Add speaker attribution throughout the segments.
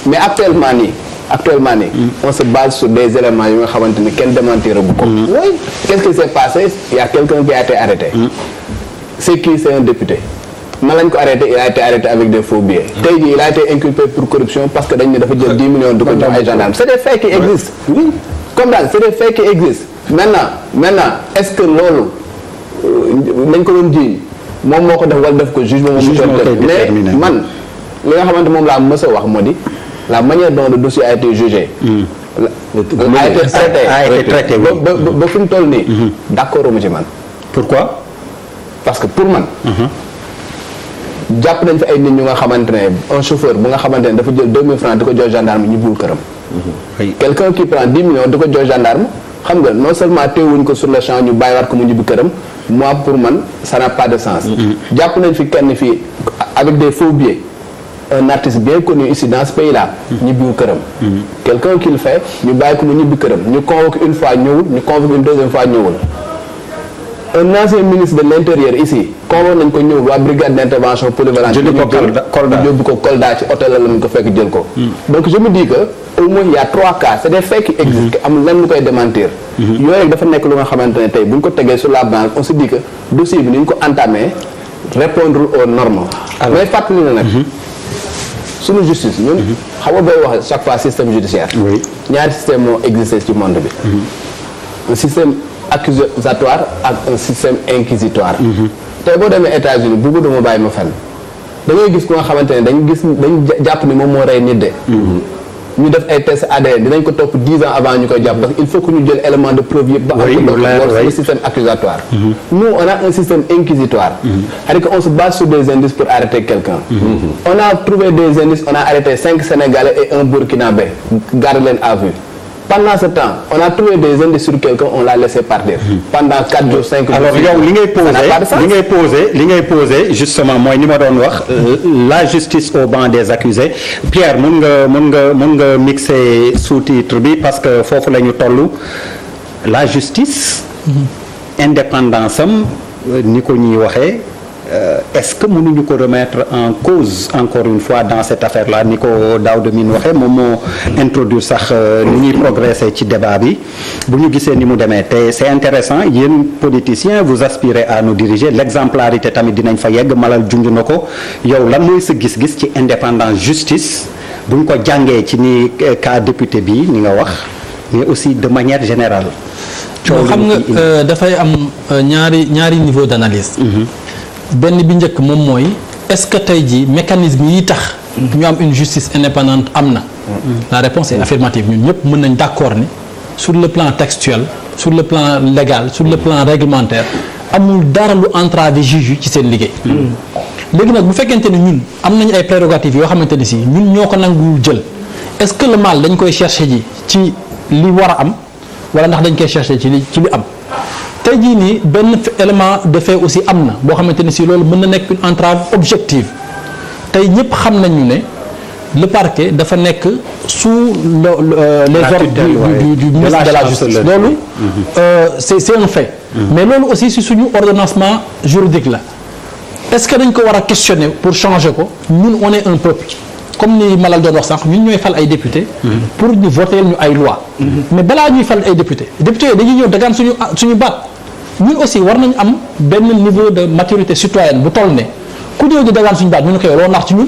Speaker 1: mais actuellement nii on se base sur des éléments yu nga xamante ni kenn démentir bu ko. oui qu'est-ce qui s'est passé? Il y a quelqu'un qui a été arrêté. C'est qui? C'est un député. nan lañ ko arrêté? Il a été arrêté avec des faux billets. tey jii il a été inculpé pour corruption parce que dañ ne dafa jël 10 millions du ko jox ay gendarmes. C'est des faits qui existent. oui comme daal c'est des faits qui existent. maintenant est-ce que loolu nañ ko doon jiiñ moom moo ko def wala def ko juge moom moo ko def mais man li nga xamante moom laa mës a wax moo di la manière dont le dossier a été jugé. a été traité ba fi mu toll nii. d'accord mu ci man.
Speaker 2: pourquoi?
Speaker 1: parce que pour man. jàpp nañ fi ay nit ñu nga xamante ne un chauffeur bu nga xamante ne dafa jël 2000 francs di ko jox gendarme ñu bul këram. quelqu'un qui prend 10 millions di ko jox gendarme xam nga non seulement teewuñ ko sur le champ ñu bàyyiwaat ko mu ñibbi këram moi pour man ça n'a pas de sens. jàpp nañ fi kenn fii avec des faux billets un artiste bien connu ici dans ce pays là. ñibbiwu këram. quelqu'un qui le fait ñu bàyyi ko mu ñibbi këram ñu convoque une fois ñëwul ñu convoque une deuxième fois ñëwul. un ancien ministre de l'intérieur ici convoqué nañ ko ñëwul waa brigade d'intervention polyvalente.
Speaker 2: jëli ko Kolda
Speaker 1: yóbbu ko Kolda ci hôtel la lañ ko fekk jël ko. donc je me dis que au moins il y a 3 cas c'est des faits qui existent. amul lenn lu koy démentir. yooyu rek dafa nekk lu nga xamante ne tey bu ñu ko tegee sur la balance on se dit que dossier bi ni ñu ko entamé répondre aux normes. mais fàttali na nag. suñu justice ñun. xam nga booy wax chaque fois système judiciaire.
Speaker 2: oui
Speaker 1: ñaari système moo existé ci monde bi. un système accusatoire ak un système inquisitoire. tey boo demee États-Unis buggu dama bàyyi ma fenn da ngay gis ku nga xamante ne dañu jàpp ni moom moo rey nit de. ñu def ay test ADN dinañ ko topp 10 ans avant ñu koy jàpp parce que il faut que ñu jël élément de preuve yëpp. ba am ko loolu système accusatoire. nous on a un système inquisitoire. c'est-à-dire qu'on se base sur des indices pour arrêter quelqu'un. on a trouvé des indices on a arrêté 5 Sénégalais et un Burkinabé garde leen à vue. Pendant ce temps on a trouvé des indices sur quelqu'un on l'a laissé partir. pendant 4 jours 5 jours.
Speaker 2: alors yow li ngay posé justement mooy ni ma doon wax la justice au banc des accusés Pierre mun nga mixer sous-titre bi parce que foofu la ñu toll la justice. indépendance am ni ko ñuy waxee. Est-ce que mënuñu ko remettre en cause encore une fois dans cette affaire-là ni ko Daouda Mine waxee moom moo introduire sax ni ñuy progresser ci débat bi bu ñu gisee ni mu demee te c'est intéressant yéen politiciens vous aspirez à nous diriger l'exemplarité tamit dinañ fa yegg Malal junj na ko yow lan mooy sa gis-gis ci indépendance justice bu ñu ko jàngee ci ni cas député bi ni nga wax mais aussi de manière générale.
Speaker 3: xam nga dafay am ñaari niveau d'analyse. benn bi njëkk moom mooy est-ce que tey jii mécanisme yi tax ñu am une justice indépendante am na. la réponse est affirmative ñun ñëpp mën nañ d'accord ni sur le plan textuel sur le plan légal sur le plan réglementaire amul dara lu entraver juge yi ci seen liggéey. léegi nag bu fekkente ni ñun am nañ ay prérogatives yoo xamante ni si ñun ñoo ko nanguwul jël est-ce que le mal dañ koy chercher ji ci li war a am wala ndax dañ koy chercher ci li am. tey jii nii benn élément de fait aussi am na boo xamante ni si loolu mën na nekk une entrave objective tey ñëpp xam nañu ne le parquet dafa nekk sous les ordres du ministre de la justice loolu c'est un fait mais loolu aussi si suñu ordonnancement juridique la est-ce que dañ ko war a questionner pour changer ko ñun on est un peuple comme ni Malal doon wax sànq ñun ñooy fal ay député pour ñu voter ñu ay loi mais balaa ñuy fal ay député yooyu dañuy ñëw dagaan suñu baat ñun aussi war nañu am benn niveau de maturité citoyenne bu toll ne ku ñëw di dagaan suñu baat ñu ne ko yow loo nax ci ñun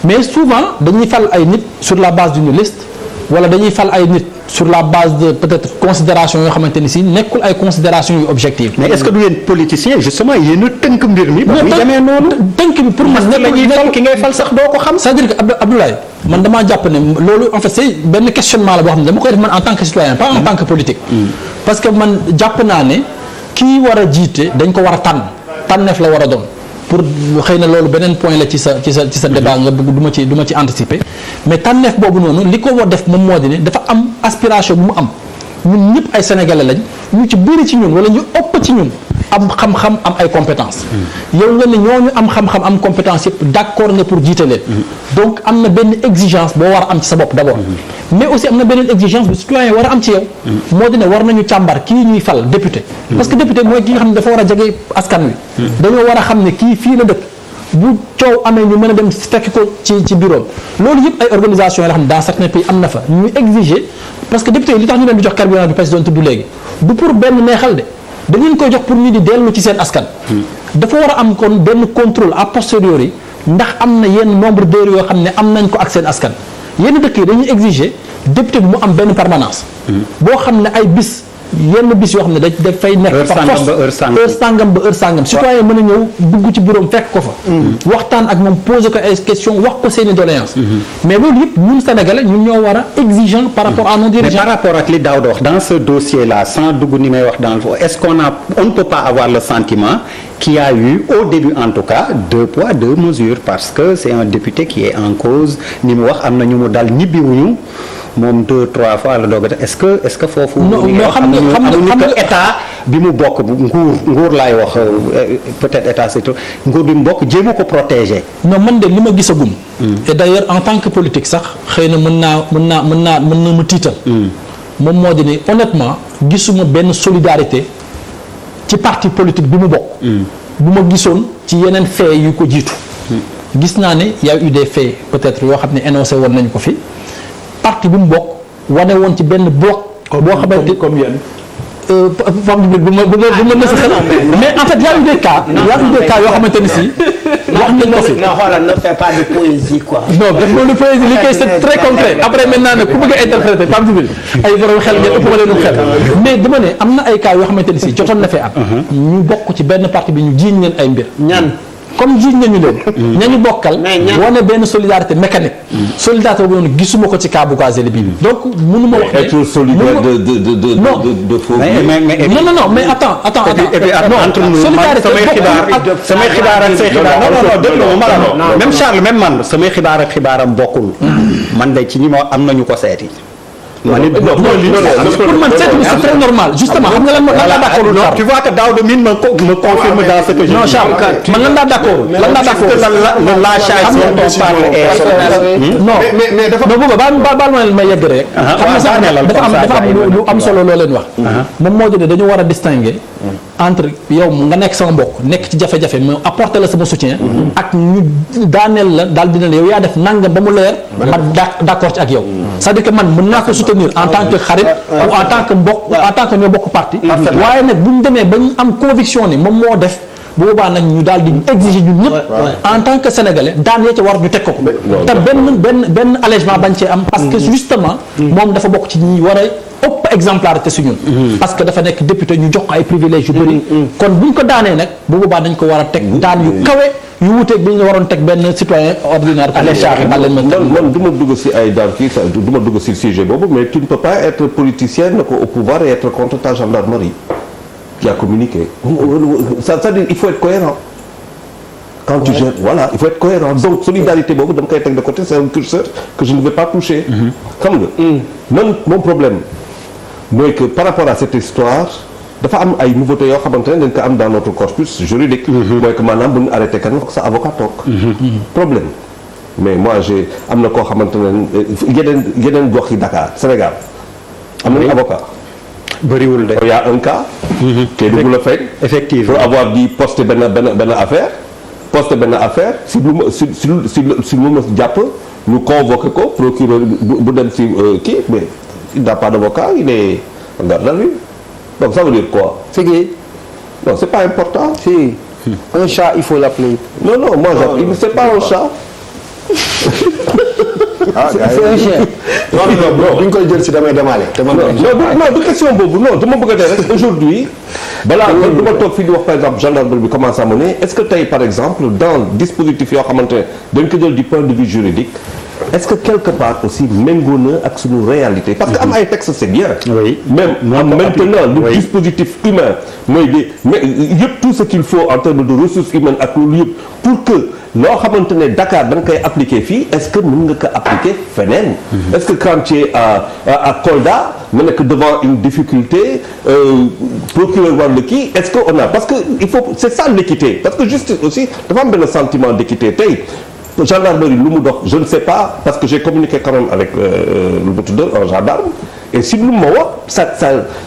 Speaker 3: mais souvent dañuy fal ay nit sur la base d'une liste wala dañuy fal ay nit sur la base de peut-être considération yoo xamante ni si nekkul ay considération yu objectives.
Speaker 2: mais est-ce que du yéen politiciens justement yéen a tënk mbir mi. ba muy demee noonu
Speaker 3: tënk bi pour man
Speaker 2: nekkul ki ngay fal sax doo ko xam.
Speaker 3: c'est-à-dire que Abdoulaye man damaa jàpp ne loolu en fait c'est benn questionnement la boo xam ne dama koy def man en tant que citoyen pas en tant que politique. parce que man jàpp naa ne kii war a jiite dañ ko war a tànneef la war a doon. pour xëy na loolu beneen point la ci sa débat nga bëgg du ma ci anticiper mais tànneef boobu noonu li ko war def moom moo di ne dafa am aspiration bu mu am ñun ñëpp ay sénégalais lañ ñu ci bëri ci ñun wala ñu ëpp ci ñun am xam-xam am ay compétences. yow nga ne ñooñu am xam-xam am compétence yëpp d'accord nga pour jiite leen. donc am na benn exigence boo war a am ci sa bopp d'abord. mais aussi am na beneen exigence bu citoyen war a am ci yow. moo di ne war nañu càmbar kii ñuy fal député. parce que député mooy ki nga xam ne dafa war a jege askan wi. dañoo war a xam ne kii fii la dëkk bu coow amee ñu mën a dem fekk ko ci bureau loolu yëpp ay organisation yoo xam ne dans certains pays am na fa ñu exiger parce que député yi li tax ñu leen di jox carburant du président tudd léegi du pour benn neexal de dañu leen koy jox pour ñu di dellu ci seen askan. dafa war a am kon benn contrôle a posteriori ndax am na yenn nombre d'heures yoo xam ne am nañ ko ak seen askan yenn dëkk yi dañuy exiger député bi mu am benn permanence. boo xam ne ay bis. yenn bis yoo xam ne dafay nekk par force heure sangam ba heure sangam citoyen mën a ñëw dugg ci bureau fekk ko fa waxtaan ak moom poser ko ay question wax ko seeni doléance mais loolu yëpp ñun sénégalais ñun ñoo war a exigeant par rapport à nos dirigeants.
Speaker 2: mais par rapport ak li Daouda wax dans ce dossier là sans dugg ni may wax dans le fond est-ce qu'on ne peut pas avoir le sentiment qu'il y a eu au début en tout cas 2 poids 2 mesures parce que c'est un député qui est en cause ni mu wax am na ñu mu dal ñibbiwuñu moom 2-3 fois la doog a est-ce que foofu.
Speaker 3: non xam nga
Speaker 2: état bi mu bokk nguur laay wax peut-être état c'est tout nguur bi mu bokk jéem a ko protéger.
Speaker 3: non man de li ma gisagum. et d'ailleurs en tant que politique sax xëy na mën na mu tiital. moom moo di ne honnêtement gisuma benn solidarité ci parti politique bi mu bokk. bu ma gisoon ci yeneen faits yu ko jiitu. gis naa ne y a eu des faits peut-être yoo xam ne énoncé woon nañu ko fi. parti bi mu bokk wane woon ci benn bloc. boo xamante comme yéen. femme bi bu ma nësa xel mais en fait y a eu des cas. yoo xamante ni si. wax nañ ko fi
Speaker 4: non xoolal ne fais pas de poésie quoi.
Speaker 3: non def loolu poésie li koy c'est très concret après maintenant nag ku bëgg a interpréter femme bi ay borom xel ngeen ëpp ma leen xel mais dama ne am na ay cas yoo xamante ni si jotoon na fee am. ñu bokk ci benn parti bi ñu jiiñ leen ay mbir. ñaan. comme jiiñ nañu leen. ñañu bokkal. wane benn solidarité mécanique. solidarité boobu noonu gisuma ko ci cas Bougazelli bi. donc mënuma wax ne
Speaker 5: être solidaire de faux.
Speaker 3: non mais attends.
Speaker 2: et puis entre nous samay xibaar ak say xibaar non déglu ma même Charles même man samay xibaar ak xibaaram bokkul. man de ci ñi ma am nañu ko seeti.
Speaker 3: pour man c'est très normal justement xam nga lan laa d'accord.
Speaker 2: non tu vois que Daouda Mine me confirme dans ce que je dis.
Speaker 3: non Charles man lan laa d'accord.
Speaker 2: la charge dont on parle est
Speaker 3: non mais dafa booba baal ma may yegg rek. xam nga sax dafa am lu am solo loo leen wax. moom moo di dañu war a distinguer entre yow nga nekk sama mbokk nekk ci jafe-jafe mais apporter la sama soutien. ak ñu daaneel la daal dina la yow yaa def nangam ba mu leer. ma d'accord ci ak yow. c'est-à-dire que man mën naa ko soutenir en tant que xarit ou en tant que mbokk ou en tant que ñoo bokk parti. waaye nag bu ñu demee ba ñu am conviction ni moom moo def. bu boobaa nag ñu daal di exiger ñun ñëpp en tant que sénégalais daan yee ca war ñu teg ko te benn allègement bañ cee am parce que justement moom dafa bokk ci ñi war a ëpp exemplarité su ñun parce que dafa nekk député ñu jox ko ay privilèges yu bëri kon buñ ko daanee nag bu boobaa dañ ko war a teg daan yu kawe yu wuteeg bi ñu waroon teg benn citoyen ordinaire
Speaker 5: man du ma dugg si ay daan kii du ma dugg si sujet boobu mais tu ne peux pas être politicien ne ko au pouvoir et être contre ta gendarmerie qui a communiqué. C'est-à-dire il faut être cohérent. Quand tu gères, voilà, il faut être cohérent. Donc solidarité boobu dama koy teg de côté, c'est un curseur que je ne vais pas toucher. Xam nga. Mon problème mooy que par rapport à cette histoire dafa am ay nouveautés yoo xamante ne dañ ko am dans notre corpus juridique. mooy que maanaam bu ñu arrêté kan sa avocat toog. problème mais moi j'ai am na koo xamante ne yeneen gox yi Dakar Sénégal am nañu avocat.
Speaker 2: bëriwul de.
Speaker 5: il y a un cas. te dugg la fekk.
Speaker 2: effectivement
Speaker 5: pour avoir dit poster benn affaire si lu ma jàpp ñu convoqué ko procureur bu dem si kii mais il n'a pas d'avocat il est en garde à vue donc ça veut dire quoi.
Speaker 4: c'est que
Speaker 5: non c'est pas important.
Speaker 4: si un chat il faut l'appeler.
Speaker 5: non moi c'est pas un chat.
Speaker 4: c'est un chien.
Speaker 6: non bu ñu koy jël si damay demaale.
Speaker 5: non du question boobu non dama bëgg a dee rek aujourd'hui balaa du ma toog fii di wax par exemple gendarmerie bi commence à mener est-ce que tey par exemple dans dispositif yoo xamante ne dañ ko jël du point de vue juridique est-ce que quelque part aussi méngoo na ak suñu réalité parce que am ay textes c'est bien.
Speaker 2: oui
Speaker 5: même maintenant le dispositif humain mooy mais yëpp tout ce qu'il faut en termes de ressources humaines ak loolu yëpp pour que loo xamante ne Dakar da nga koy appliquer fii est-ce que mën nga ko appliquer feneen. est-ce que quand tu es à Kolda nga nekk devant une difficulté procureur war la kii est-ce que on a parce que il faut c'est ça l'équité parce que justice aussi dafa am benn sentiment d'équité tey. gendarmerie lu mu dox je ne sais pas parce que j'ai communiqué quand même avec lu mu tudd un gendarme et si lu ma wax ça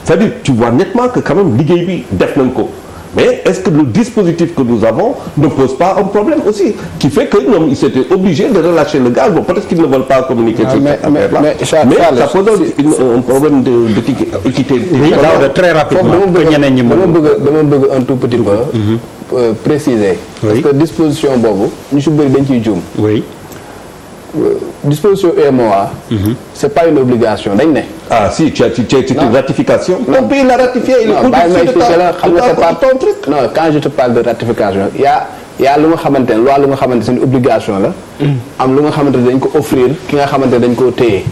Speaker 5: c'est-à-dire tu vois nettement que quand même liggéey bi def nañ ko mais est-ce que le dispositif que nous avons ne pose pas un problème aussi qui fait que ñoom ils étaient obligés de relâcher le gaz bon peut-être qu'ils ne veulent pas communiquer sur cette affaire-là mais ça pose un problème d'équité.
Speaker 2: oui alors très rapidement
Speaker 1: dama bëgg un tout petit peu préciser. parce que disposition boobu ñu si bëri dañ ciy juum.
Speaker 2: oui.
Speaker 1: disposition UEMOA. c'est pas une obligation dañ ne.
Speaker 5: ah si tu as une ratification.
Speaker 1: non
Speaker 5: ton pays l'a ratifié. il est
Speaker 1: ton truc. non quand je te parle de ratification y a lu nga xamante ne loi lu nga xamante ne c'est une obligation la. am lu nga xamante ne dañ ko offrir ki nga xamante ne dañ koo téye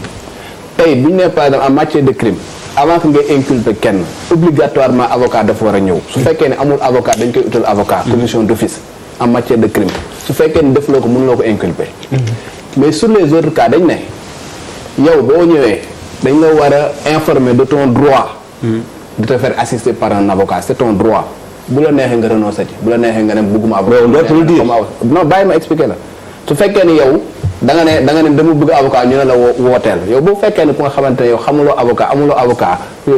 Speaker 1: tey bu ñu nee par exemple en matière de crime avant que ngay inculper kenn obligatoirement avocat dafa war a ñëw su fekkee ne amul avocat dañ koy utal avocat commission d'office en matière de crime su fekkee ne def loo ko mënuloo ko inculper. mais sur les autres cas dañ ne yow boo ñëwee dañ la war a informer de ton droit de te faire assister par un avocat c'est ton droit bu la neexee nga renoncer ci bu la neexee nga ne bëgguma avocat non bàyyi ma expliquer la su fekkee ni yow da nga ne dama bëgg avocat ñu ne la wooteel yow boo fekkee ne ku nga xamante ne yow xamuloo avocat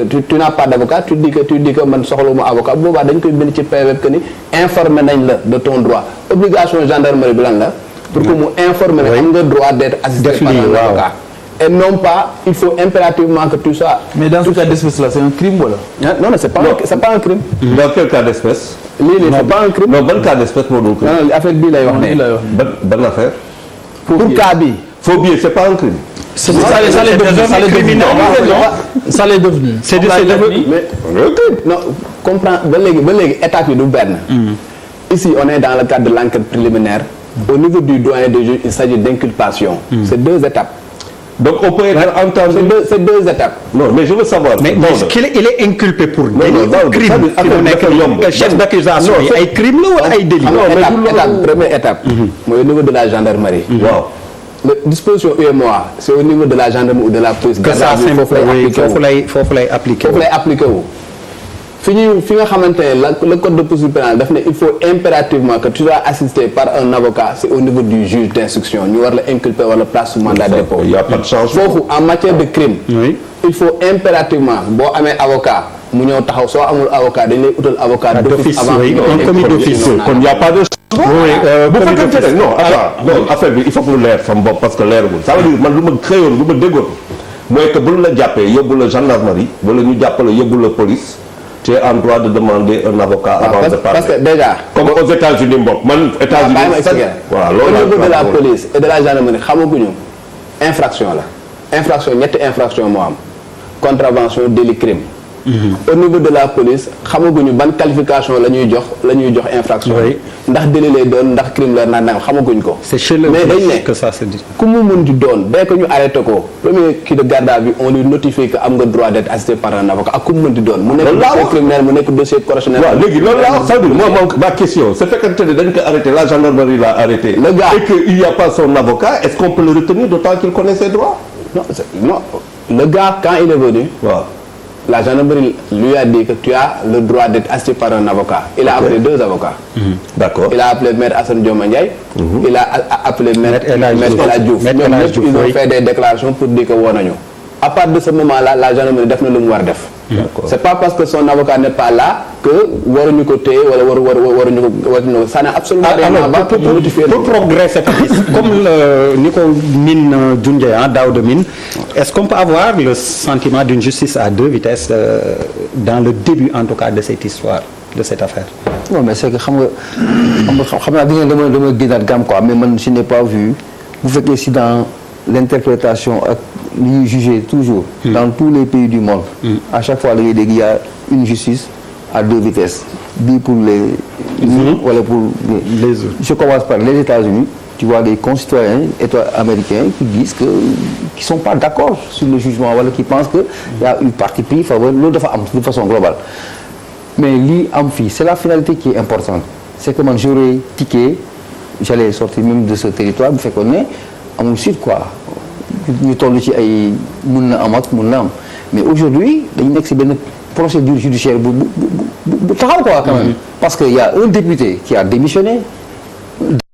Speaker 1: tu n'as pas d'avocat tu dis que man soxlawuma avocat boobaa dañ koy bind ci PV que ni informer nañ la de ton droit obligation gendarmerie bi lan la pour que mu informer ne am nga droit d'être assisté par un avocat et non pas il faut impérativement que tu sois.
Speaker 7: mais dans ce cas d'espèce là c'est un crime wala.
Speaker 1: non c'est pas un crime.
Speaker 5: dans quel cas d'espèce.
Speaker 1: lii c'est pas un crime.
Speaker 5: non ban cas d'espèce moo doon crime.
Speaker 1: non affaire bii lay wax ne.
Speaker 5: ban affaire.
Speaker 1: pour cas bi.
Speaker 5: faux billet c'est pas un crime.
Speaker 3: ça l'est devenu. C'est devenu.
Speaker 1: mais non comprends ba léegi étape yi du benn. ici on est dans le cadre de l'enquête préliminaire. Au niveau du doyen des juges il s'agit d'inculpation. C'est 2 étapes.
Speaker 5: donc on peut être entendu.
Speaker 1: C'est deux étapes.
Speaker 5: non mais je veux savoir.
Speaker 2: mais il est inculpé pour crime. chef d'accusation yi ay crime la wala ay délit.
Speaker 1: première étape. mooy au niveau de la gendarmerie.
Speaker 5: waaw.
Speaker 1: la disposition UEMOA c'est au niveau de la gendarmerie ou de la police.
Speaker 2: que ça foofu lay appliqué
Speaker 1: wu. fi nga xamante ne le code de procédure pénale daf ne il faut impérativement que tu sois assisté par un avocat c'est au niveau du juge d'instruction ñu war la inculper wala place sous mandat de dépôt.
Speaker 5: il y a pas de changement
Speaker 1: foofu en matière de crime. il faut impérativement boo amee avocat mu ñëw taxaw soo amul avocat dañ lay utal avocat d'office avant
Speaker 2: un commis d'office
Speaker 5: kon il y a pas de bu fekkente ne non attends non affaire bi il faut que mu leer sama bopp parce que leeragul ça veut dire man lu ma xëyoon lu ma déggoon mooy que bu la jàppee yóbbu la gendarmerie wala ñu jàppale yóbbu la police tu es en droit de demander un avocat avant de parler.
Speaker 1: parce que déjà.
Speaker 5: comme aux États-Unis mbokk man. États-Unis voilà loolu
Speaker 1: au niveau de la police et de la gendarmerie xamaguñu infraction la infraction ñetti infraction moo am contravention délit crime. au niveau de la police xamaguñu ban qualification la ñuy jox infraction. ndax délit lay doon ndax crime la naan xamaguñ ko.
Speaker 2: c'est chez le
Speaker 1: juge
Speaker 2: que ça se dit.
Speaker 1: ku mu mën di doon dès que ñu arrêté ko premier kii de garde à vue on lui notifie que am nga droit d'être assisté par un avocat ak ku mu mën di doon. mu nekk dossier criminel mu nekk dossier correctionnel.
Speaker 5: waaw léegi loolu laa wax c'est-à-dire moi ma question c'est fekkante ne dañ ko arrêté la gendarmerie l'a arrêté.
Speaker 1: le gars
Speaker 5: et que il y a pas son avocat est-ce qu'on peut le retenir d'autant qu'il connaît ses droits.
Speaker 1: non le gars quand il est venu.
Speaker 5: waaw.
Speaker 1: La gendarmerie lui a dit que tu as le droit d'être assisté par un avocat. Il a appelé 2 avocats.
Speaker 5: D'accord.
Speaker 1: Il a appelé maître Assane Dioma Ndiaye. Il a appelé maître El Hadj Diouf. Ñoom ñëpp ils ont fait des déclarations pour dire que woo nañu. À partir de ce moment-là la gendarmerie def na lu mu war def. C'est pas parce que son avocat n'est pas là que waruñu ko téye wala waruñu ko ça n'a absolument rien à voir
Speaker 2: pour progresser comme ni ko Mine junjee Daouda Mine est-ce qu'on peut avoir le sentiment d'une justice à 2 vitesses dans le début en tout cas de cette histoire de cette affaire.
Speaker 4: non mais c'est que xam naa dama génnaat gamme quoi mais man je n'ai pas vu bu fekkee si dans l'interprétation ak li ñuy juger toujours dans tous les pays du monde à chaque fois la ngay dégg il y a une justice à 2 vitesses bii pour les wala pour les autres. Je commence par les États-Unis tu vois des concitoyens américains qui disent que qui sont pas d'accord sur le jugement wala qui pensent que il y a eu parti pris faveur loolu dafa am de façon globale mais lii am fii c'est la finalité qui est importante c'est que man j'aurais tiqué j'allais sortir même de ce territoire bu fekkoon ne amul suite quoi ñu toll ci ay mun na am ak mun na am mais aujourd'hui dañu nekk ci benn procédure judiciaire bu taxaw quoi quand même parce que y a un député qui a démissionné